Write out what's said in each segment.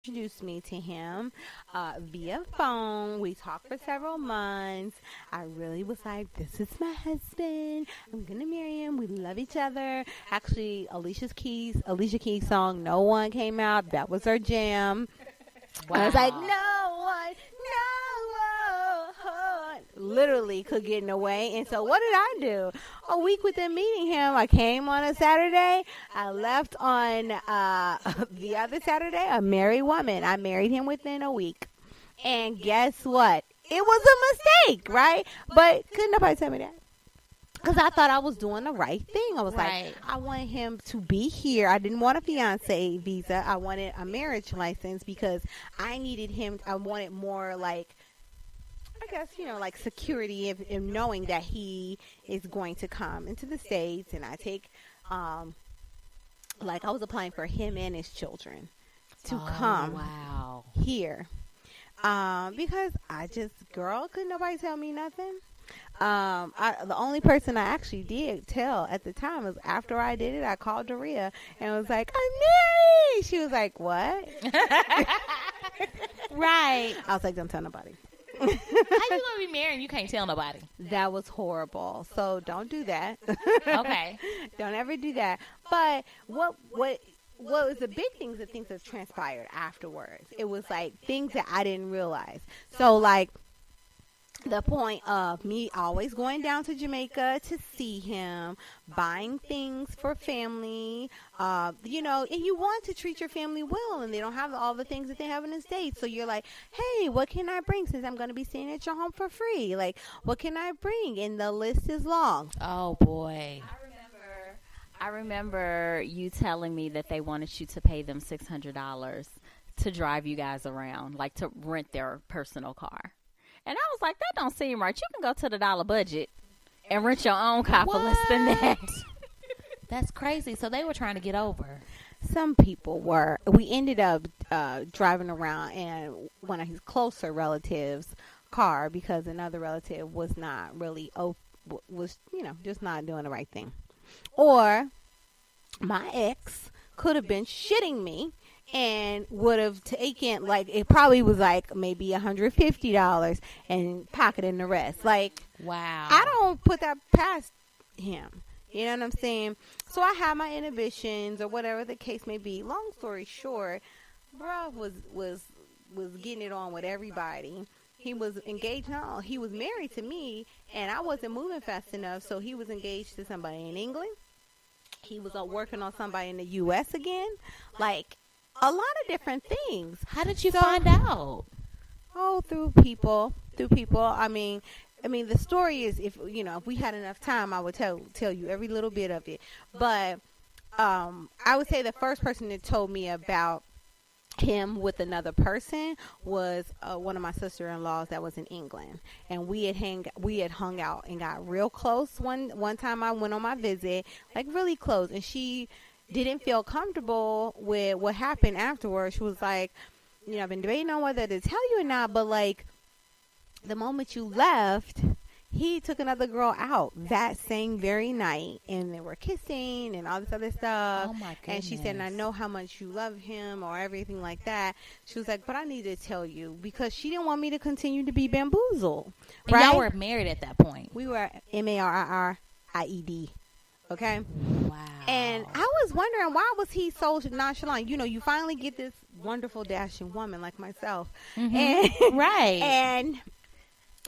introduced me to him via phone. We talked for several months. I really was like, this is my husband. I'm going to marry him. We love each other. Actually, Alicia Keys' song, No One, came out. That was her jam. Wow. I was like, no one. Literally could get in the way. And so what did I do? A week within meeting him, I came on a Saturday. I left on the other Saturday, a married woman. I married him within a week. And guess what? It was a mistake, right? But couldn't nobody tell me that? Because I thought I was doing the right thing. I was like, I wanted him to be here. I didn't want a fiance visa. I wanted a marriage license because I needed him. I wanted more like, I guess, like security in knowing that he is going to come into the States. And I take, like I was applying for him and his children to come here. Because couldn't nobody tell me nothing. The only person I actually did tell at the time was after I did it, I called Daria and was like, I'm married. She was like, what? Right. I was like, don't tell nobody. How you gonna be married and you can't tell nobody? That was horrible. So don't do that. Okay. Don't ever do that. But what was the big things, the things that transpired afterwards? It was like things that I didn't realize. So like the point of me always going down to Jamaica to see him, buying things for family, and you want to treat your family well, and they don't have all the things that they have in the States. So you're like, hey, what can I bring since I'm going to be staying at your home for free? Like, what can I bring? And the list is long. Oh, boy. I remember you telling me that they wanted you to pay them $600 to drive you guys around, like to rent their personal car. And I was like, that don't seem right. You can go to the dollar budget and rent your own car for less than that. That's crazy. So they were trying to get over. Some people were. We ended up driving around in one of his closer relatives' car because another relative was not really, just not doing the right thing. Or my ex could have been shitting me and would have taken, like, it probably was like maybe $150 and pocketing the rest. Like, wow. I don't put that past him. You know what I'm saying? So I had my inhibitions or whatever the case may be. Long story short, bro was getting it on with everybody. He was engaged. No, he was married to me, and I wasn't moving fast enough, so he was engaged to somebody in England. He was working on somebody in the U.S. again. Like, a lot of different things. How did you find out? Oh, through people. I mean, the story is, if we had enough time, I would tell you every little bit of it. But I would say the first person that told me about him with another person was one of my sister-in-laws that was in England, and we had hung out and got real close. One time I went on my visit, like really close, and she didn't feel comfortable with what happened afterwards. She was like, I've been debating on whether to tell you or not, but like the moment you left, he took another girl out that same very night, and they were kissing and all this other stuff. Oh my goodness. And she said, and I know how much you love him or everything like that. She was like, but I need to tell you, because she didn't want me to continue to be bamboozled. And right? y'all were married at that point. We were MARRIED. Okay. Wow. And I was wondering, why was he so nonchalant? You finally get this wonderful, dashing woman like myself. Mm-hmm. And, right. And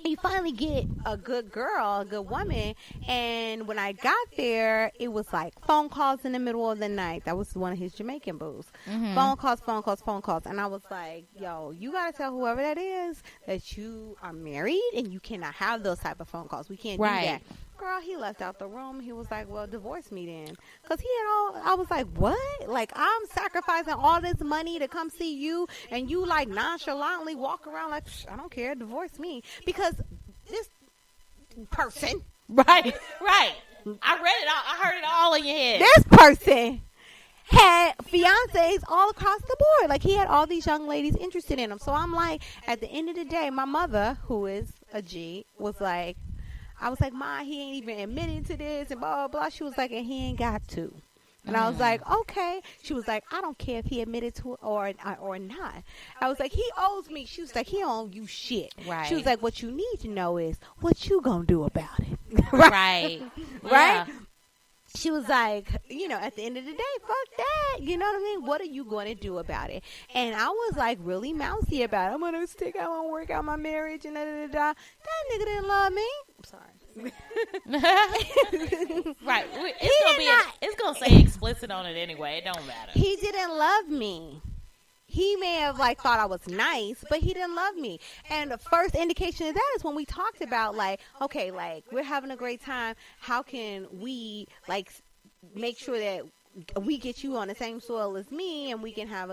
you finally get a good girl, a good woman. And when I got there, it was like phone calls in the middle of the night. That was one of his Jamaican booze. Mm-hmm. Phone calls. And I was like, yo, you got to tell whoever that is that you are married and you cannot have those type of phone calls. We can't do that. Girl, he left out the room. He was like, well, divorce me then. Because I was like, what? Like, I'm sacrificing all this money to come see you, and you, like, nonchalantly walk around like, I don't care, divorce me. Because this person. Right. I read it all. I heard it all in your head. This person had fiancés all across the board. Like, he had all these young ladies interested in him. So I'm like, at the end of the day, my mother, who is a G, was like, I was like, Ma, he ain't even admitting to this and blah, blah, blah. She was like, and he ain't got to. And I was like, okay. She was like, I don't care if he admitted to it or not. I was like, he owes me. She was like, he don't owe you shit. Right. She was like, what you need to know is what you gonna do about it. Right. Right? She was like, you know, at the end of the day, fuck that. You know what I mean? What are you going to do about it? And I was like really mousy about it. I'm going to stick out and work out my marriage and da-da-da-da. That nigga didn't love me. I'm sorry. Right. It's gonna say explicit on it anyway. It don't matter. He didn't love me. He may have like thought I was nice, but he didn't love me. And the first indication of that is when we talked about like, okay, like we're having a great time. How can we like make sure that we get you on the same soil as me, and we can have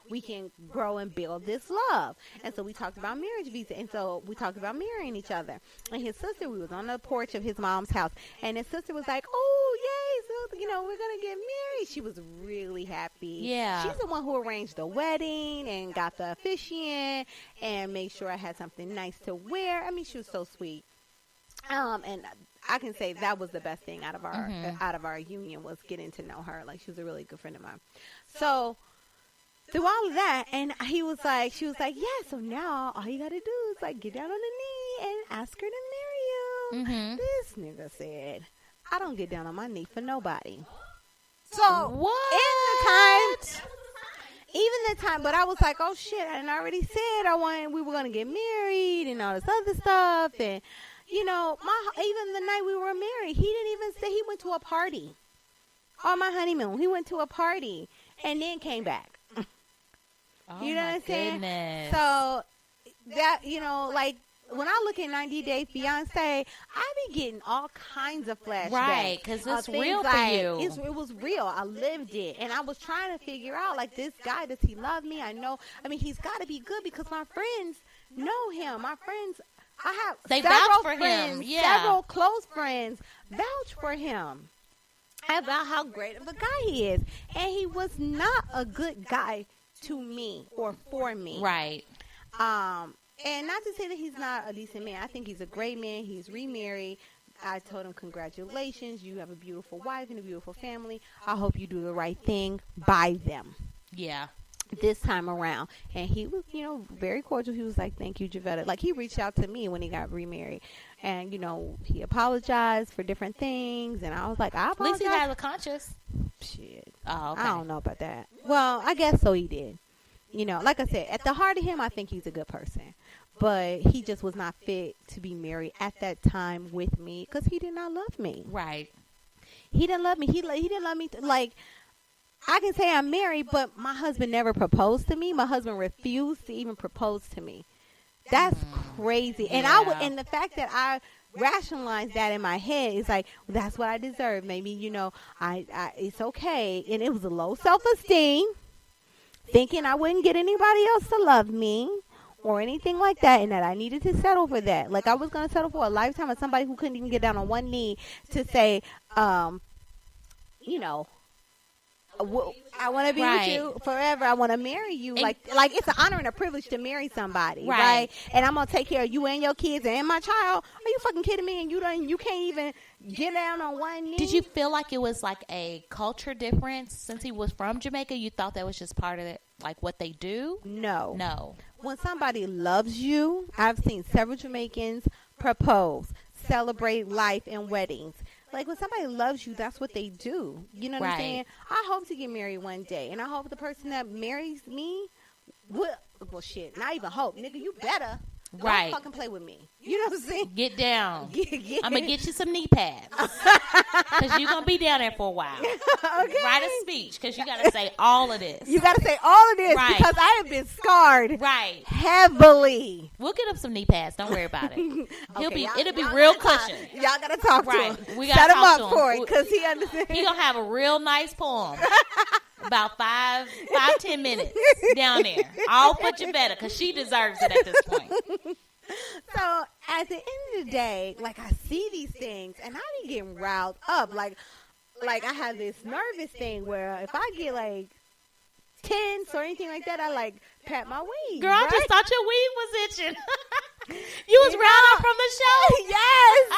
we can grow and build this love. And so we talked about marriage visa, and so we talked about marrying each other. And his sister, we was on the porch of his mom's house, and his sister was like, oh yay, so we're gonna get married. She was really happy. Yeah, she's the one who arranged the wedding and got the officiant and made sure I had something nice to wear. I mean, she was so sweet. And I can say that was the best thing out of our union, was getting to know her. Like, she was a really good friend of mine. So through all of that, and she was like, yeah, so now all you got to do is like get down on the knee and ask her to marry you. This nigga said, I don't get down on my knee for nobody. So what? Even the time, but I was like, oh shit, I already said we were going to get married and all this other stuff. And you know, even the night we were married, he didn't even say. He went to a party on my honeymoon. He went to a party and then came back. Oh, you know what I'm saying? Goodness. So that, like when I look at 90 Day Fiance, I be getting all kinds of flashbacks. Right, because it's real for you. It was real. I lived it. And I was trying to figure out, like, this guy, does he love me? He's got to be good because my friends know him. My friends, they several vouch for friends, him. Yeah. several close friends vouch for him about how great of a guy he is. And he was not a good guy to me or for me. Right. And not to say that he's not a decent man. I think he's a great man. He's remarried. I told him, congratulations. You have a beautiful wife and a beautiful family. I hope you do the right thing by them. Yeah. This time around. And he was, very cordial. He was like, thank you, Javetta. Like, he reached out to me when he got remarried. And, he apologized for different things. And I was like, I apologize. At least he has a conscience. Shit. Oh, okay. I don't know about that. Well, I guess so he did. Like I said, at the heart of him, I think he's a good person. But he just was not fit to be married at that time with me because he did not love me. Right. He didn't love me. He didn't love me. Like, I can say I'm married, but my husband never proposed to me. My husband refused to even propose to me. That's crazy. And and the fact that I rationalized that in my head is like, well, that's what I deserve. Maybe, I it's okay. And it was a low self-esteem, thinking I wouldn't get anybody else to love me or anything like that, and that I needed to settle for that. Like, I was going to settle for a lifetime of somebody who couldn't even get down on one knee to say, I want to be with you forever. I want to marry you. And like it's an honor and a privilege to marry somebody, right? And I'm gonna take care of you and your kids and my child. Are you fucking kidding me? And you can't even get down on one knee. Did you feel like it was like a culture difference since he was from Jamaica? You thought that was just part of it, like what they do? No. When somebody loves you, I've seen several Jamaicans propose, celebrate life and weddings. Like, when somebody loves you, that's what they do. You know what I'm saying? I hope to get married one day. And I hope the person that marries me will, well, shit, not even hope. Nigga, you better. Don't fucking play with me. You know what I'm saying? Get down. I'm going to get you some knee pads. Because you're going to be down there for a while. Okay. Write a speech because you got to say all of this. You got to say all of this because I have been scarred heavily. We'll get him some knee pads. Don't worry about it. It'll be y'all real cushion. Y'all got to talk to him. We gotta set him talk up to for him. it because he understands. He going to have a real nice poem. About 5-10 minutes down there. All for Javetta because she deserves it at this point. So at the end of the day, like, I see these things and I be getting riled up. Like I have this nervous thing where if I get like tense or anything like that, I like pat my weed. Girl, I just thought your weed was itching. You was riled up from the show. Yes.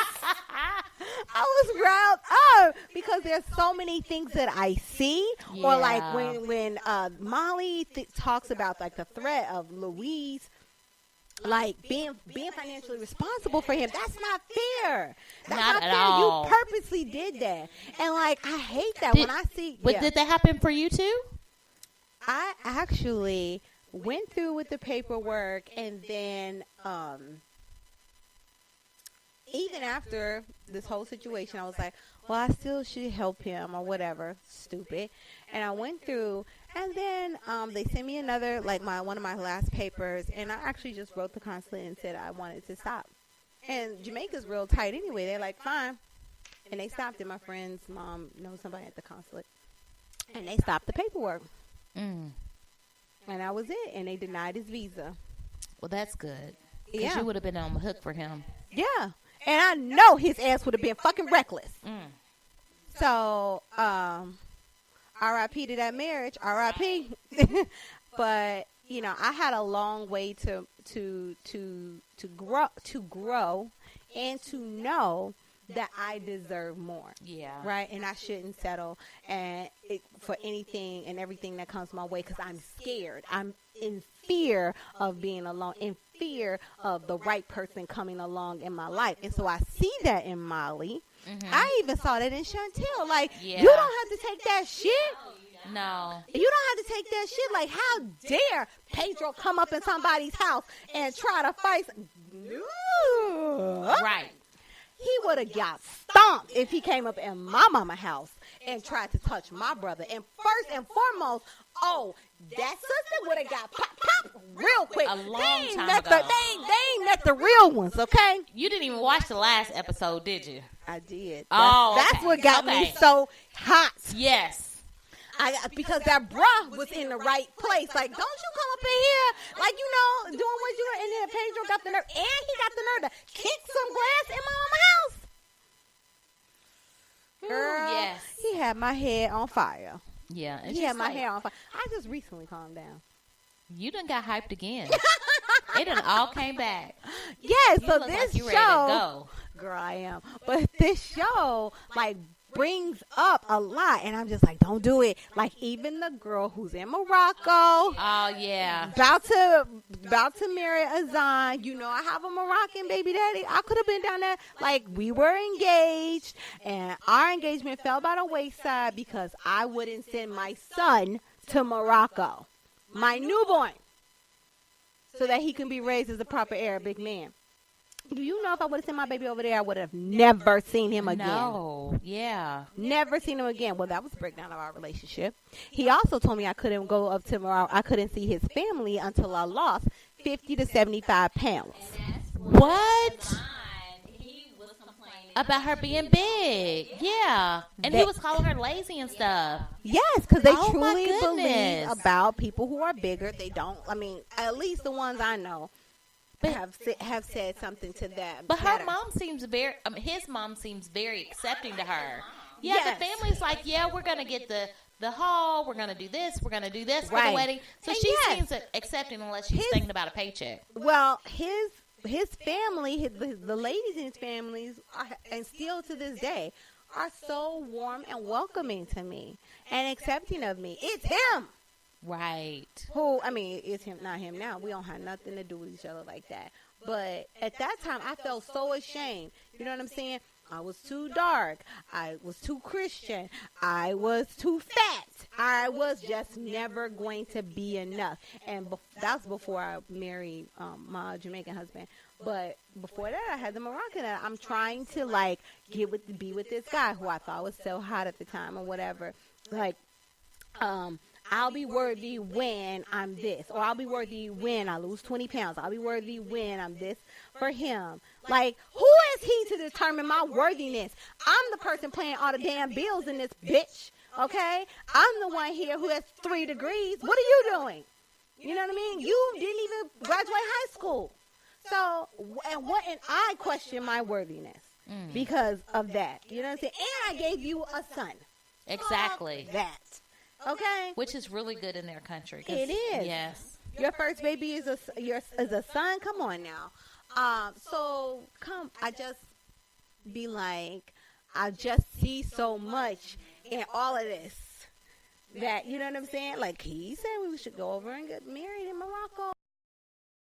I was riled up because there's so many things that I see, or like when Molly talks about like the threat of Louise, like being financially responsible for him. That's not fair. That's not at fair. all. You purposely did that, and like I hate that when I see. But did that happen for you too? I actually went through with the paperwork, and then even after this whole situation, I was like, well, I still should help him or whatever. Stupid. And I went through, and then they sent me another, like one of my last papers, and I actually just wrote the consulate and said I wanted to stop. And Jamaica's real tight anyway. They're like, fine. And they stopped it. My friend's mom knows somebody at the consulate. And they stopped the paperwork. And that was it. And they denied his visa. Well, that's good. Because you would have been on the hook for him. Yeah. And I know his ass would have been fucking reckless. So, R.I.P. to that marriage. R.I.P. But, you know, I had a long way to grow and to know that I deserve more. Yeah. Right? And I shouldn't settle for anything and everything that comes my way because I'm scared. I'm in fear of being alone, in fear of the right person coming along in my life. And so I see that in Molly. I even saw that in Chantel. Like, you don't have to take that shit. No. You don't have to take that shit. Like, how dare Pedro come up in somebody's house and try to fight? Right. He would have got stomped if he came up in my mama house and tried to touch my brother. And first and foremost, that sister would have got pop real quick. A long time ago. They ain't met the real ones, okay? You didn't even watch the last episode, did you? I did. That's what got me so hot. Yes. Because that bruh was in the right place. Like, don't you come up in here, like, you know, doing what you doing. And then Pedro got the nerve, and he got the nerve to kick some grass in my mama's house. Girl, yes. He had my head on fire. Yeah. He had my hair on fire. I just recently calmed down. You done got hyped again. It done all came back. Yes, so look this like you show, ready to go. Girl, I am. But this show, like, brings up a lot, and I'm just like, don't do it. Like, even the girl who's in Morocco. Oh yeah. About to marry Azan. You know, I have a Moroccan baby daddy. I could have been down there. Like, we were engaged, and our engagement fell by the wayside because I wouldn't send my son to Morocco, my newborn, so that he can be raised as a proper Arabic man. Do you know if I would have sent my baby over there, I would have never seen him again. No, yeah. Never seen him again. Well, that was a breakdown of our relationship. He also told me I couldn't go up to Morocco. I couldn't see his family until I lost 50 to 75 pounds. What? About her being big. Yeah. And he was calling her lazy and stuff. Yes, because they Oh, my truly believe goodness. about people who are bigger. They don't, I mean, at least the ones I know have said something to them. But her mom seems his mom seems very accepting to her. Yeah, Yes. the family's like, yeah, we're going to get the hall. We're going to do this. We're going to do this for Right. the wedding. So And she yes. seems accepting unless she's thinking about a paycheck. Well, his family, the ladies in his families, and still to this day, are so warm and welcoming to me and accepting of me. It's him. Right. Who, I mean, it's him, not him now. We don't have nothing to do with each other like that. But at that time, I felt so ashamed. You know what I'm saying? I was too dark. I was too Christian. I was too fat. I was just never going to be enough. And that's before I married my Jamaican husband. But before that, I had the Moroccan. And I'm trying to, like, be with this guy who I thought was so hot at the time or whatever. Like, I'll be worthy when I'm this. Or I'll be worthy when I lose 20 pounds. I'll be worthy when I'm this for him. Like, who is he to determine my worthiness? I'm the person paying all the damn bills in this bitch. Okay? I'm the one here who has 3 degrees. What are you doing? You know what I mean? You didn't even graduate high school. So, and I question my worthiness because of that. You know what I'm saying? And I gave you a son. Exactly. Fuck that. Okay? Which is really good in their country. It is. Yes. Your first baby is a son? Come on now. So, be like, I just see so much in all of this. That, you know what I'm saying? Like, he said we should go over and get married in Morocco.